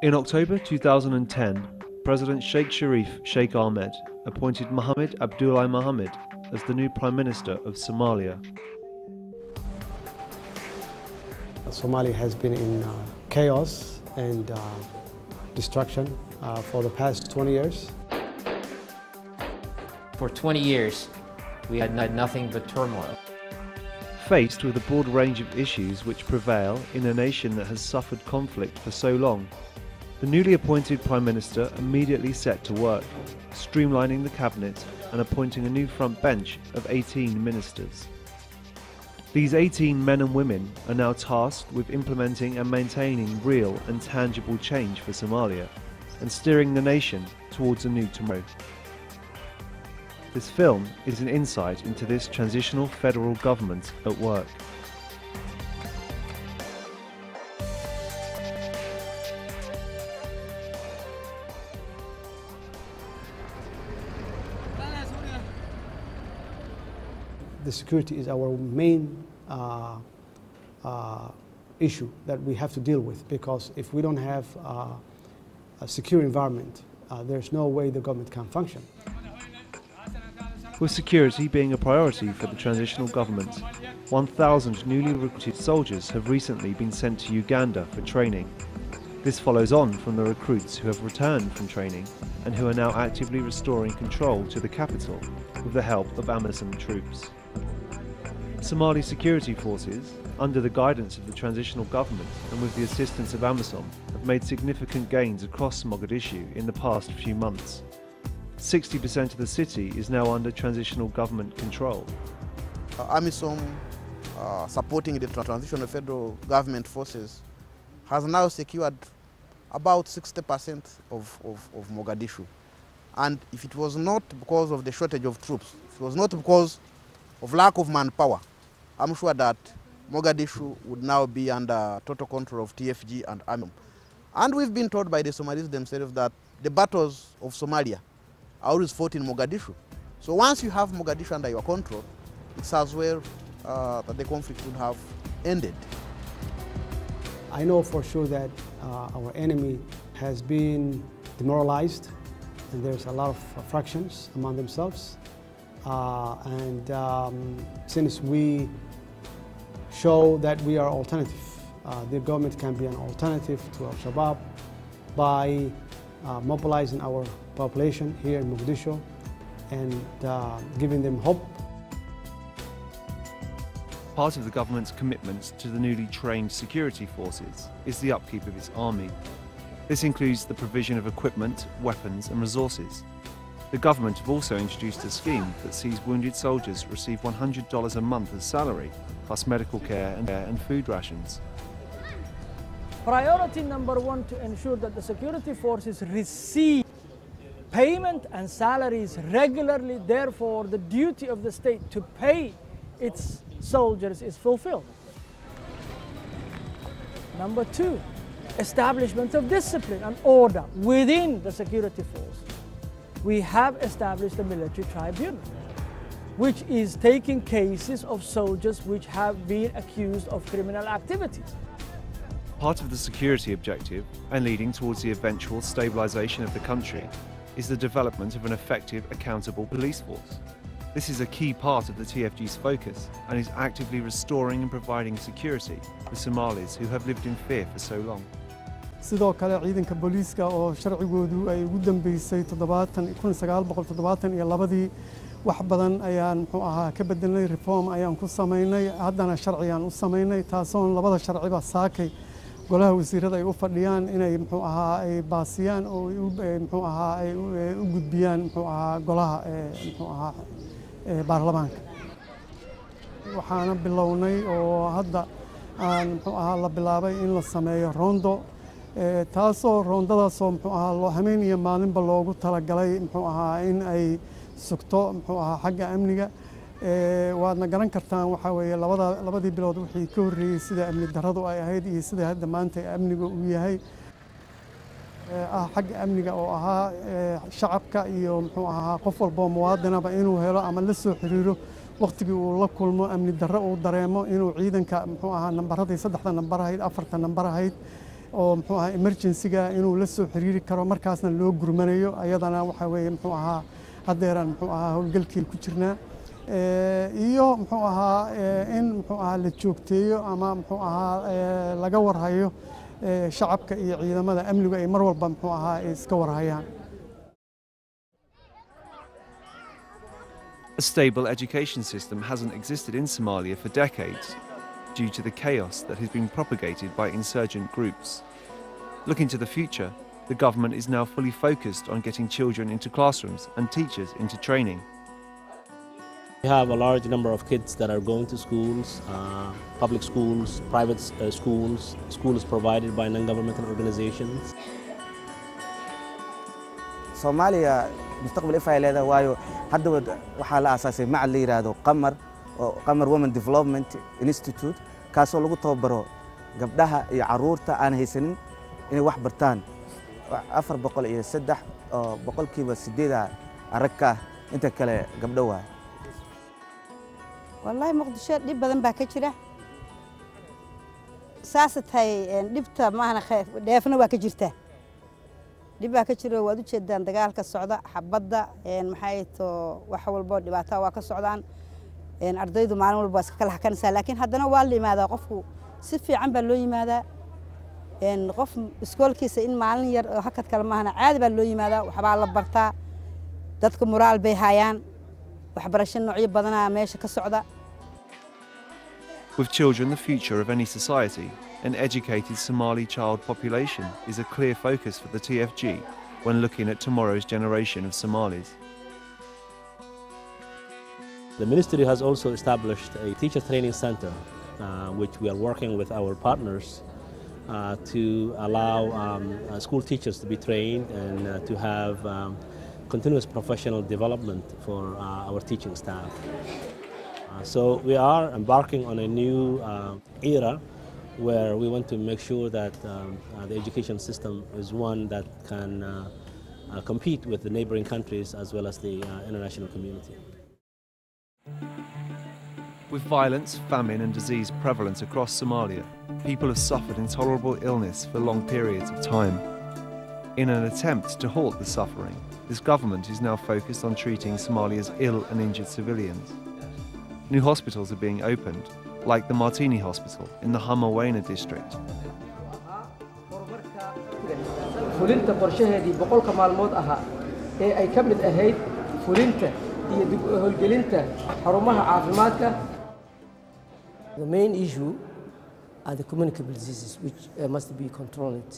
In October 2010, President Sheikh Sharif Sheikh Ahmed appointed Mohammed Abdullahi Mohammed as the new Prime Minister of Somalia. Somalia has been in chaos and destruction for the past 20 years. For 20 years, we had nothing but turmoil. Faced with a broad range of issues which prevail in a nation that has suffered conflict for so long, the newly appointed Prime Minister immediately set to work, streamlining the cabinet and appointing a new front bench of 18 ministers. These 18 men and women are now tasked with implementing and maintaining real and tangible change for Somalia and steering the nation towards a new tomorrow. This film is an insight into this transitional federal government at work. The security is our main issue that we have to deal with, because if we don't have a secure environment, there's no way the government can function. With security being a priority for the transitional government, 1,000 newly recruited soldiers have recently been sent to Uganda for training. This follows on from the recruits who have returned from training and who are now actively restoring control to the capital with the help of AMISOM troops. Somali security forces, under the guidance of the transitional government and with the assistance of AMISOM, have made significant gains across Mogadishu in the past few months. 60% of the city is now under transitional government control. AMISOM, supporting the transitional federal government forces, has now secured about 60% of Mogadishu. And if it was not because of the shortage of troops, if it was not because of lack of manpower, I'm sure that Mogadishu would now be under total control of TFG and AMISOM. And we've been told by the Somalis themselves that the battles of Somalia are always fought in Mogadishu. So once you have Mogadishu under your control, it's as well that the conflict would have ended. I know for sure that our enemy has been demoralized, and there's a lot of fractions among themselves. Since we show that we are alternative, the government can be an alternative to Al-Shabaab by mobilizing our population here in Mogadishu and giving them hope. Part of the government's commitment to the newly trained security forces is the upkeep of its army. This includes the provision of equipment, weapons and resources. The government have also introduced a scheme that sees wounded soldiers receive $100 a month as salary, plus medical care and food rations. Priority number one, to ensure that the security forces receive payment and salaries regularly. Therefore, the duty of the state to pay its soldiers is fulfilled. Number two, establishment of discipline and order within the security force. We have established a military tribunal, which is taking cases of soldiers which have been accused of criminal activities. Part of the security objective, and leading towards the eventual stabilization of the country, is the development of an effective, accountable police force. This is a key part of the TFG's focus and is actively restoring and providing security for Somalis who have lived in fear for so long. sidoo kale ciidanka booliiska oo sharcigoodu ay ugu dambeysay 1972 wax badan ayaan muxuu ahaa ka bedelnay, reform ayaan ku sameynay, haddana sharciyaan u sameynay, taasoo labada sharciba saakay golaha wasiirada ay u fadhiyaan inay muxuu ahaa ay baasiyaan oo muxuu ahaa ay u gudbiyaan muxuu ahaa golaha muxuu ahaa baarlamaanka. waxaana bilownay oo hadda aan muxuu ahaa la bilaabay in la sameeyo rondo, taasoo rondadaasoo muxuu ahaa loo hameen iyo maalinba loogu talagalay muxuu ahaa in ay sugto muxuu ahaa xagga amniga. waadna garan kartaan waxa weeye labadii bilood wixii ka horreeyay sida amni darradu ay ahayd iyo sida hadda maanta amniga uu yahay. xagga amniga oo ahaa shacabka iyo muxuu ahaa qof walba muwaadinaba inuu helo ama la soo xiriiro waqtigii uu la kulmo amni darro uu dareemo inuu ciidanka muxuu ahaa nambaradii 3 nambar ahayd 4 nambar ahayd oo muxuu ahaa emergency-ga inuu la soo xiriiri karo markaasna loo gurmanayo ayadana waxa weeye muxuu ahaa haddeeran muxuu ahaa howlgalkii ku jirnaa iyo muxuu ahaa in muxuu ahaa la joogteeyo ama muxuu ahaa laga warhayo shacabka iyo ciidamada amniga ay mar walba muxuu ahaa iska warhayaan. A stable education system hasn't existed in Somalia for decades due to the chaos that has been propagated by insurgent groups. Looking to the future, the government is now fully focused on getting children into classrooms and teachers into training. We have a large number of kids that are going to schools, public schools, private schools provided by non-governmental organizations. Somalia mustaqbal ifay leedahay waayo hadda waxa la aasaasay macad la yiraahdo Qamar Women Development Institute kaasoo lagu tababaro gabdhaha iyo caruurta aan haysanin inay wax bartaan 403 boqolkiiba 8 aragka inta kale gabdho waa. والله مقدشة دب بدن باكجرة ساسة هاي دبتها ما أنا خايف دافنا باكجرته دب باكجرة وادو جدا دجال كالسعودة حبضة إن محيط وحول بود دبعتها وكالسعودان إن أرضيدو معلوم الباس كلها كنسة لكن هذا والي ماذا قفوا سفي عم بلوي ماذا إن قف سكول كيس إن معلن هكذا كلمة هنا عاد بلوي ماذا وحبال لبرتا دتكم مرال بيهايان وحبرش النوعية بدنا ماشي كالسعودة. With children the future of any society, an educated Somali child population is a clear focus for the TFG when looking at tomorrow's generation of Somalis. The ministry has also established a teacher training center, which we are working with our partners to allow school teachers to be trained and to have continuous professional development for our teaching staff. So we are embarking on a new era where we want to make sure that the education system is one that can compete with the neighboring countries as well as the international community. With violence, famine and disease prevalent across Somalia, people have suffered intolerable illness for long periods of time. In an attempt to halt the suffering, this government is now focused on treating Somalia's ill and injured civilians. New hospitals are being opened, like the Martini Hospital in the Hamawena district. fulinta qorshaheedii boqolka maalmood ahaa ee ay ka mid ahayd fulinta iyo dib u howlgelinta xarumaha caafimaadka. The main issue are the communicable diseases which must be controlled.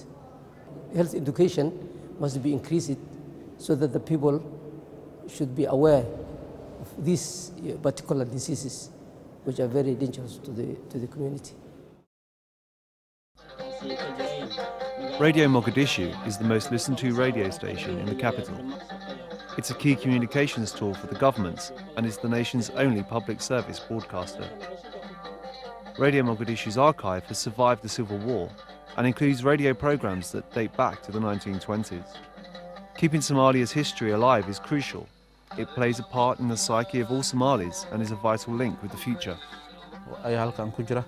Health education must be increased so that the people should be aware of these particular diseases which are very dangerous to the community. Radio Mogadishu is the most listened to radio station in the capital. It's a key communications tool for the government and is the nation's only public service broadcaster. Radio Mogadishu's archive has survived the civil war and includes radio programs that date back to the 1920s. Keeping Somalia's history alive is crucial. It plays a part in the psyche of all Somalis and is a vital link with the future. ayaa halkan ku jira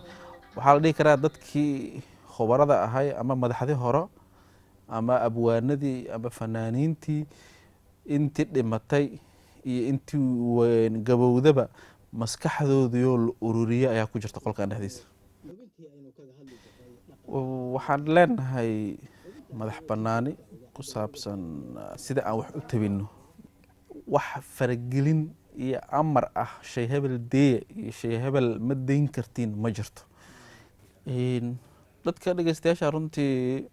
waxa la dhigi karaa dadkii khubarada ahay ama madaxdii hore ama abwaanadii ama fanaaniintii intii dhimatay iyo intii gabowdaba maskaxdoodii la ururiyay ayaa ku jirta qolkan dhexdiisa. waxaan leenahay madax banaani ku saabsan sida aan wax u tabino wax faragelin iyo amar ah shay hebel dee iyo shay hebel ma deyn kartiin ma jirto. dadka dhageystayaasha runtii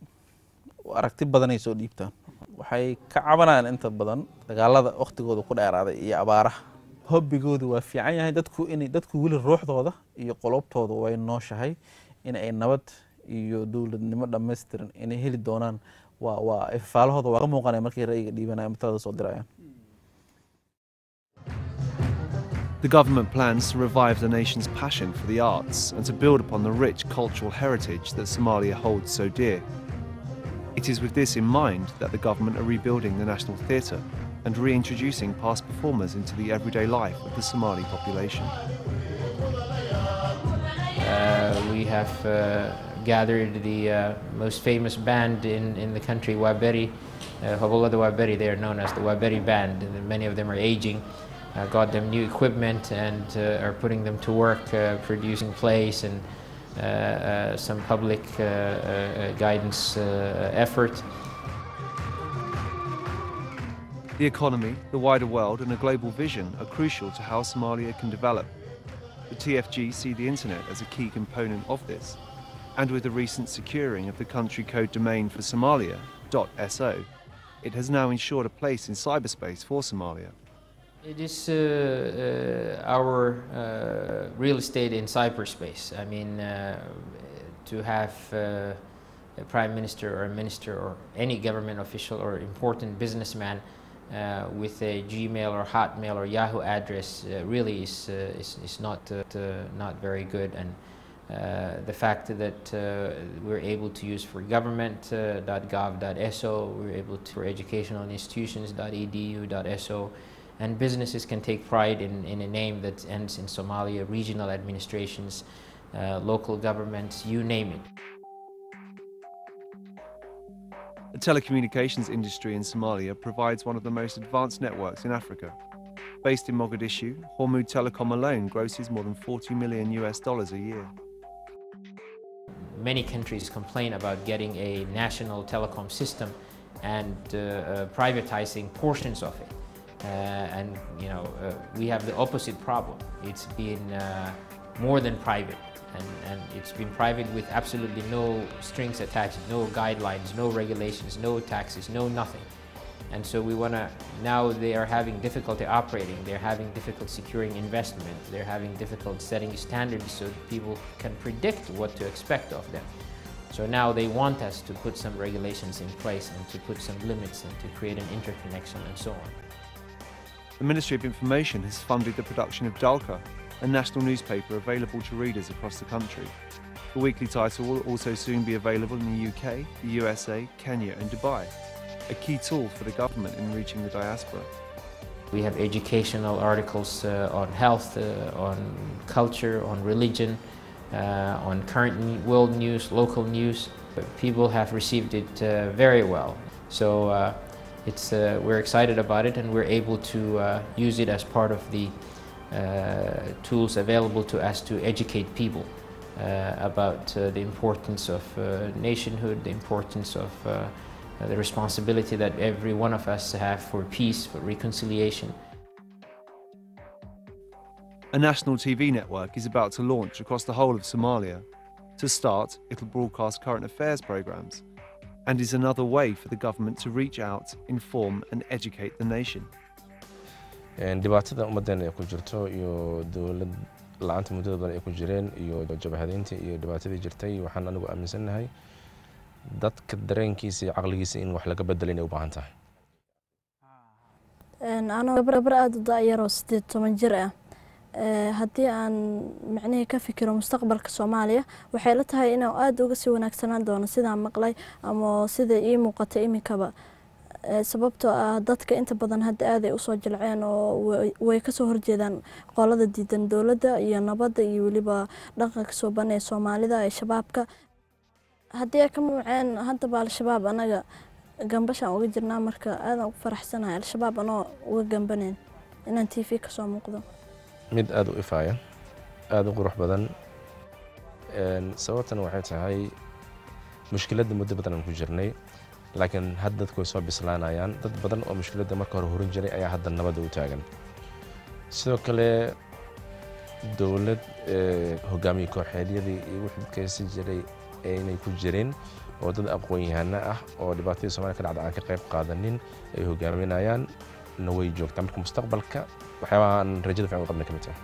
aragti badan ay soo dhiibtaan waxay ka cabanayaan inta badan dagaalada waqtigooda ku dheeraaday iyo abaaraha. hobbigoodu waa fiican yahay dadku weli ruuxdooda iyo qolobtooda way nooshahay in ay nabad iyo dawladnimo dhameystiran inay heli doonaan waa ifaalahooda waa ka muuqanaya markay ra'yiga dhiibanayaan matada soo dirayaan. The government plans to revive the nation's passion for the arts and to build upon the rich cultural heritage that Somalia holds so dear. It is with this in mind that the government are rebuilding the National Theatre and reintroducing past performers into the everyday life of the Somali population. We have gathered the most famous band in the country, Waberi, Hobolada Waberi. They are known as the Waberi Band. And many of them are aging. Got them new equipment and are putting them to work, producing plays and some public guidance effort. The economy, the wider world and a global vision are crucial to how Somalia can develop. The TFG see the internet as a key component of this, and with the recent securing of the country code domain for Somalia, .so, it has now ensured a place in cyberspace for Somalia. It is our real estate in cyberspace. I mean, to have a prime minister or a minister or any government official or important businessman with a Gmail or Hotmail or Yahoo address really is not very good. And the fact that we're able to use for government.gov.so, we're able to for educational institutions.edu.so, and businesses can take pride in a name that ends in Somalia, regional administrations, local governments, you name it. The telecommunications industry in Somalia provides one of the most advanced networks in Africa. Based in Mogadishu, Hormuz Telecom alone grosses more than $40 million a year. Many countries complain about getting a national telecom system and privatizing portions of it. And you know, we have the opposite problem. It's been more than private. And it's been private with absolutely no strings attached, no guidelines, no regulations, no taxes, no nothing. And so we want to, now they are having difficulty operating, they're having difficulty securing investment, they're having difficulty setting standards so that people can predict what to expect of them. So now they want us to put some regulations in place and to put some limits and to create an interconnection and so on. The Ministry of Information has funded the production of Dalka, a national newspaper available to readers across the country. The weekly title will also soon be available in the UK, the USA, Kenya and Dubai, a key tool for the government in reaching the diaspora. We have educational articles on health, on culture, on religion, on current world news, local news. People have received it very well. So we're excited about it, and we're able to use it as part of the tools available to us to educate people about the importance of nationhood, the importance of the responsibility that every one of us have for peace, for reconciliation. A national TV network is about to launch across the whole of Somalia. To start, it'll broadcast current affairs programs, and is another way for the government to reach out, inform and educate the nation. dhibaatada ummaddeena ay ku jirto iyo dowlad la'aanta muddada badan ay ku jireen iyo jabhadayntii iyo dhibaatadii jirtay waxaan anigu aaminsanahay dadka dareenkiisa iyo caqligiisa in wax laga bedelo inay u baahan tahay. Anoo gabar aad u da'yar oo 18 jir ah haddii aan macnaheedu ka fikiro mustaqbalka Soomaaliya waxay la tahay inuu aad uga sii wanaagsanaan doono sidaan maqlay ama sida ii muuqata iminkaba. sababtoo ah dadka inta badan hadda aad ay u soo jilceen oo way ka soo horjeedaan qolada diidan dawladda iyo nabadda iyo waliba dhaqanka soo banay Soomaalida ee shabaabka haddii ay ka muuqeen hadda baa shabaab anaga gambashan uga jirnaa marka aad ugu faraxsanahay shabaab anoo uga gambaneen inaan TV ka soo muuqdo mid aad u ifaaya aad u qurux badan sababtan waxay tahay mushkiladda muddo badan aan ku jirnay laakiin hadda dadku way soo bislaanayaan dad badan oo mushkiladda marka hore horin jiray ayaa hadda nabad u taagan sidoo kale dawlad hogaamiye kooxeedyadii iyo wixii dadkaasi jiray inay ku jireen oo dad aqoon-yahano ah oo dhibaatada Soomaaliya ka dhacda aan ka qayb qaadanin ay hogaaminayaan way joogtaa marka mustaqbalka waxyaabahan rajada fiican u qabna kamid tahay.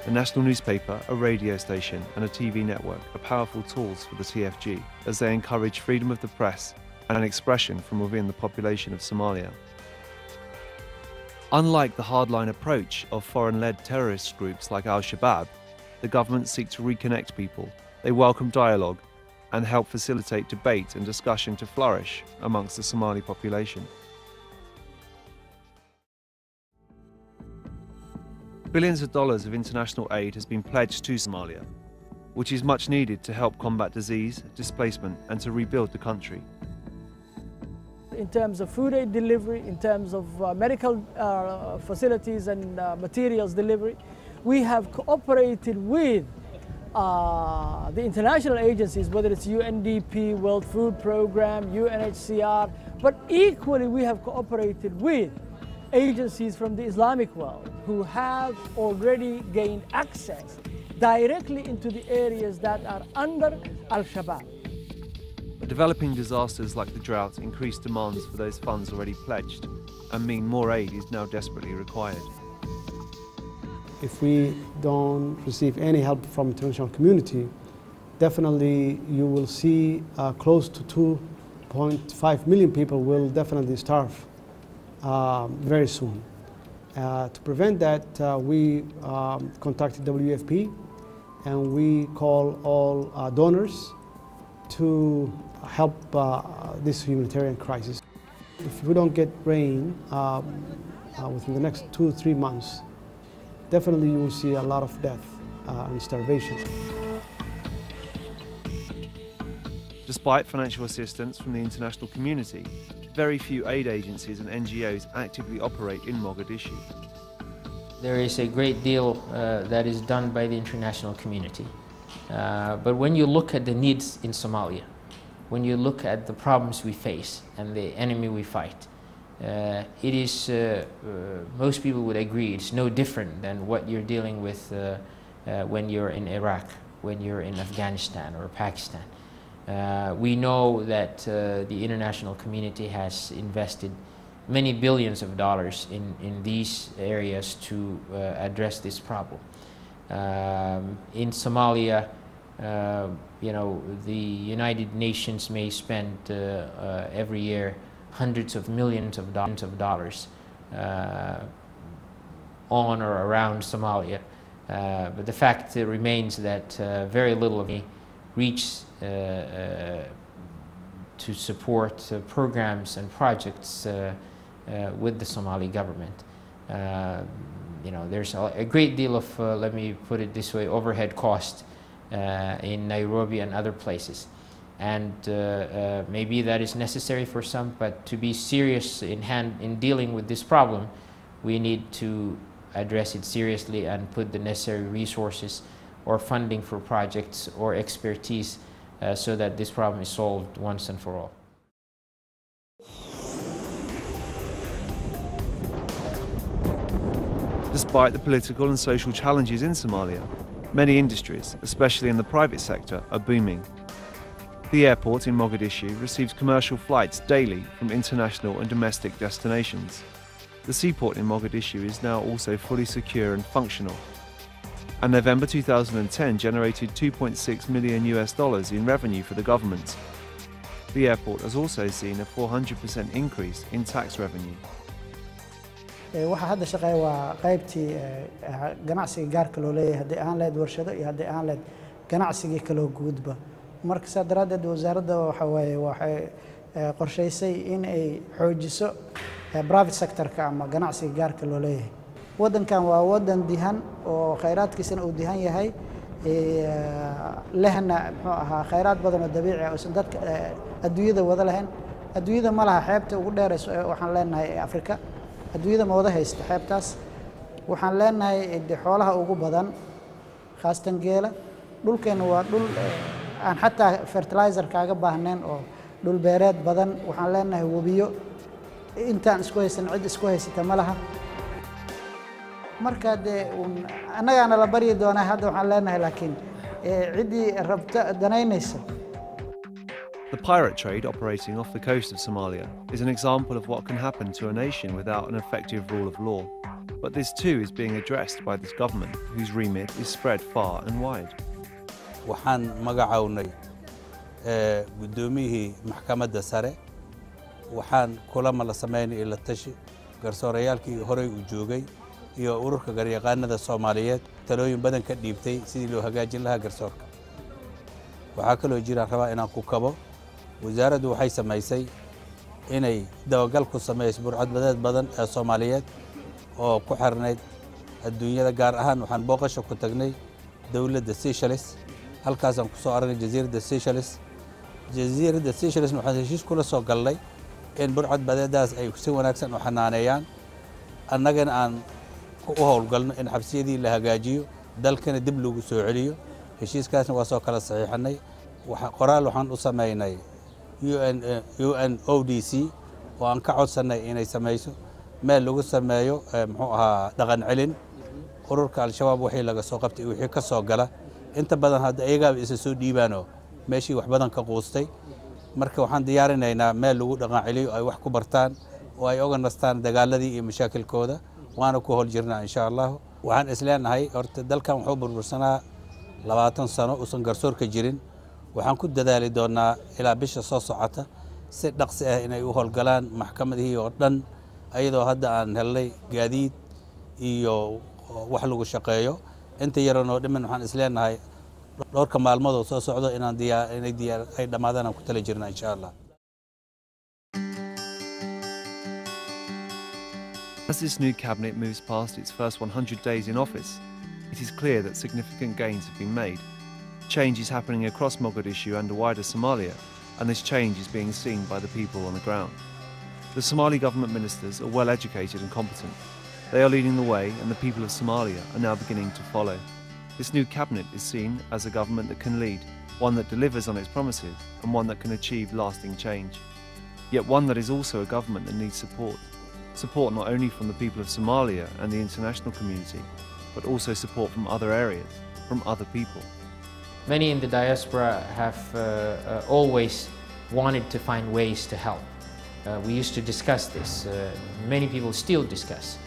A national newspaper, a radio station and a TV network are powerful tools for the TFG as they encourage freedom of the press and expression from within the population of Somalia. Unlike the hardline approach of foreign-led terrorist groups like Al-Shabaab, the government seek to reconnect people. They welcome dialogue and help facilitate debate and discussion to flourish amongst the Somali population. Billions of dollars of international aid has been pledged to Somalia. which is much needed to help combat disease, displacement, and to rebuild the country. In terms of food aid delivery, in terms of medical facilities and materials delivery, we have cooperated with the international agencies, whether it's UNDP, World Food Programme, UNHCR, but equally we have cooperated with agencies from the Islamic world who have already gained access directly into the areas that are under Al-Shabaab. Developing disasters like the drought increase demands for those funds already pledged and mean more aid is now desperately required. If we don't receive any help from the international community, definitely you will see close to 2.5 million people will definitely starve very soon. To prevent that, we contacted WFP and we call all donors to help this humanitarian crisis. If we don't get rain within the next 2-3 months, definitely you will see a lot of death and starvation. Despite financial assistance from the international community, very few aid agencies and NGOs actively operate in Mogadishu. There is a great deal that is done by the international community. But when you look at the needs in Somalia, when you look at the problems we face and the enemy we fight, it is, most people would agree, it's no different than what you're dealing with when you're in Iraq, when you're in Afghanistan or Pakistan. We know that the international community has invested many billions of dollars in these areas to address this problem. In Somalia, you know, the United Nations may spend every year hundreds of millions of dollars on or around Somalia. But the fact remains that very little of it reaches to support programs and projects with the Somali government. You know, there's a great deal of, let me put it this way, overhead cost in Nairobi and other places. And maybe that is necessary for some, but to be serious in dealing with this problem, we need to address it seriously and put the necessary resources or funding for projects or expertise so that this problem is solved once and for all. Despite the political and social challenges in Somalia, many industries, especially in the private sector, are booming. The airport in Mogadishu receives commercial flights daily from international and domestic destinations. The seaport in Mogadishu is now also fully secure and functional. And November 2010 generated $2.6 million in revenue for the government. The airport has also seen a 400% increase in tax revenue. waxa hadda shaqeeya waa qaybtii ganacsiga gaarka loo leeyahay haddii aan leed warshado iyo haddii aan leed ganacsiga kala guudba marka saa daraaddeed wasaaradda waxa waaye waxay qorshaysay in ay xoojiso private sector-ka ama ganacsiga gaarka loo leeyahay waddankan waa waddan dihan oo khayraadkiisana uu dihan yahay lehna muxuu ahaa khayraad badan oo dabiici ah oo dadka adduunyada wada lahayn adduunyada ma laha xeebta ugu dheerayso waxaan leenahay Afrika adduunyada ma wada haysta xeebtaas waxaan leenahay xoolaha ugu badan khaasatan geela dhulkeena waa dhul aan xataa fertilizer kaaga baahnayn oo dhul beereed badan waxaan leenahay wabiyo intaan isku haysan cid isku haysata ma laha marka annagaana la bari doonaa hadda waxaan leenahay laakiin ciddii rabta danaynaysa. The pirate trade operating off the coast of Somalia is an example of what can happen to a nation without an effective rule of law. But this too is being addressed by this government, whose remit is spread far and wide. waxaan magacawnay gudoomiyihii maxkamadda sare waxaan kulama la sameynay ila tashi garsoorayaalkii horey u joogay iyo ururka garyaqaanada Soomaaliyeed talooyin badan ka dhiibtay sidii loo hagaajin lahaa garsoorka waxaa kaloo jira rabaa inaan ku kabo wasaaraddu waxay samaysay inay dabagal ku sameeyso burcadbadeed badan ee Soomaaliyeed oo ku xirnayd adduunyada gaar ahaan waxaan booqasho ku tagnay dawladda Seychelles halkaasaan ku soo aragnay jasiiradda Seychelles. jasiiradda Seychelles waxaan heshiis kula soo galnay in burcad badeedaas ay si wanaagsan u xanaaneeyaan annagana aan u howlgalno in xabsiyadii la hagaajiyo dalkana dib loogu soo celiyo. heshiiskaasna waa soo kala saxiixanay. qoraal waxaan u sameynay UNODC oo aan ka codsanay inay samayso meel lagu sameeyo muxuu ahaa dhaqan celin ururka al-shabaab wixii laga soo qabtay wixii ka soo gala inta badan hadda ayagaa isa soo dhiibaano meeshii wax badan ka quustay. marka waxaan diyaarinaynaa meel lagu dhaqan celiyo ay wax ku bartaan oo ay oga nastaan dagaaladii iyo mashaakilkooda waana ku hol jirnaa insha Allah. waxaan isleenahay horta dalkan wuxuu burbursanaa 20 sano uusan garsoorka jirin. waxaan ku dadaali doonaa ilaa bisha soo socota si dhaqsi ah inay u howlgalaan maxkamadihii oo dhan ayadoo hadda aan helnay gaadiid iyo wax lagu shaqeeyo. inta yaranoo dhiman waxaan isleenahay dhowrka maalmood oo soo socdo inaan ay dhamaadaan aan ku tala jirnaa insha Allah. As this new cabinet moves past its first 100 days in office, it is clear that significant gains have been made. Change is happening across Mogadishu and the wider Somalia, and this change is being seen by the people on the ground. The Somali government ministers are well educated and competent. They are leading the way, and the people of Somalia are now beginning to follow. This new cabinet is seen as a government that can lead, one that delivers on its promises, and one that can achieve lasting change. Yet one that is also a government that needs support. Support not only from the people of Somalia and the international community, but also support from other areas, from other people. Many in the diaspora have always wanted to find ways to help. We used to discuss this. Many people still discuss.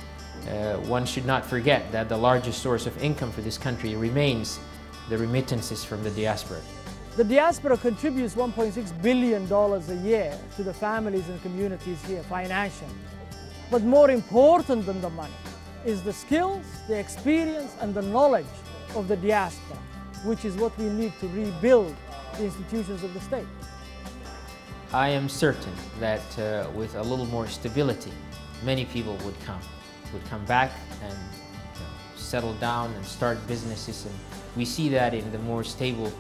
One should not forget that the largest source of income for this country remains the remittances from the diaspora. The diaspora contributes $1.6 billion a year to the families and communities here financially. But more important than the money is the skills, the experience and the knowledge of the diaspora, which is what we need to rebuild the institutions of the state. I am certain that with a little more stability, many people would come back and settle down and start businesses, and we see that in the more stable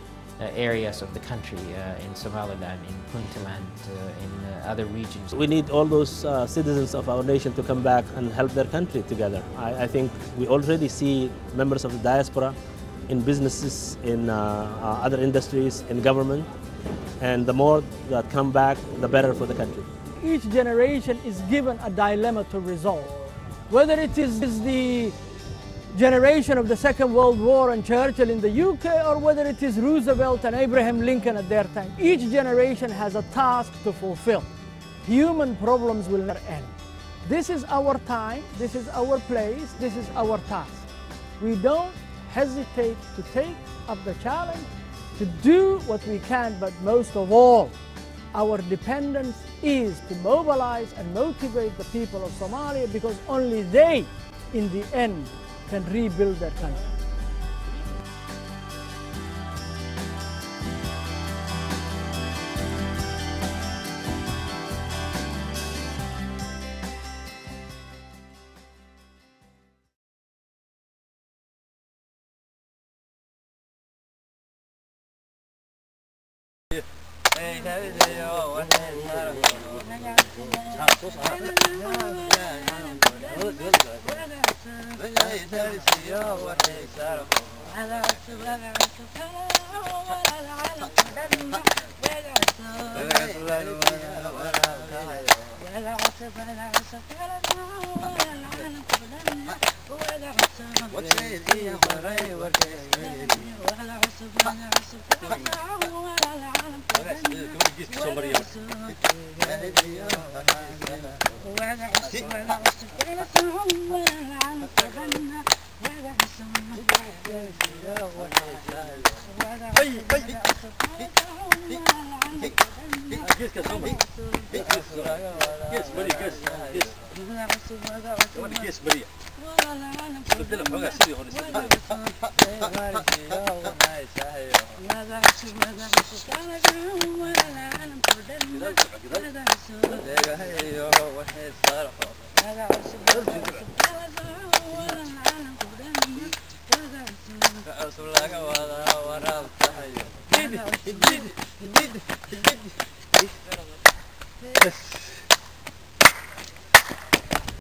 areas of the country, in Somaliland, in Puntland, in other regions. We need all those citizens of our nation to come back and help their country together. I think we already see members of the diaspora in businesses, in other industries, in government, and the more that come back, the better for the country. Each generation is given a dilemma to resolve. Whether it is the generation of the Second World War and Churchill in the UK, or whether it is Roosevelt and Abraham Lincoln at their time, each generation has a task to fulfill. Human problems will never end. This is our time, this is our place, this is our task. We don't hesitate to take up the challenge, to do what we can, but most of all, our dependence is to mobilize and motivate the people of Somalia, because only they, in the end, can rebuild their country. Yes.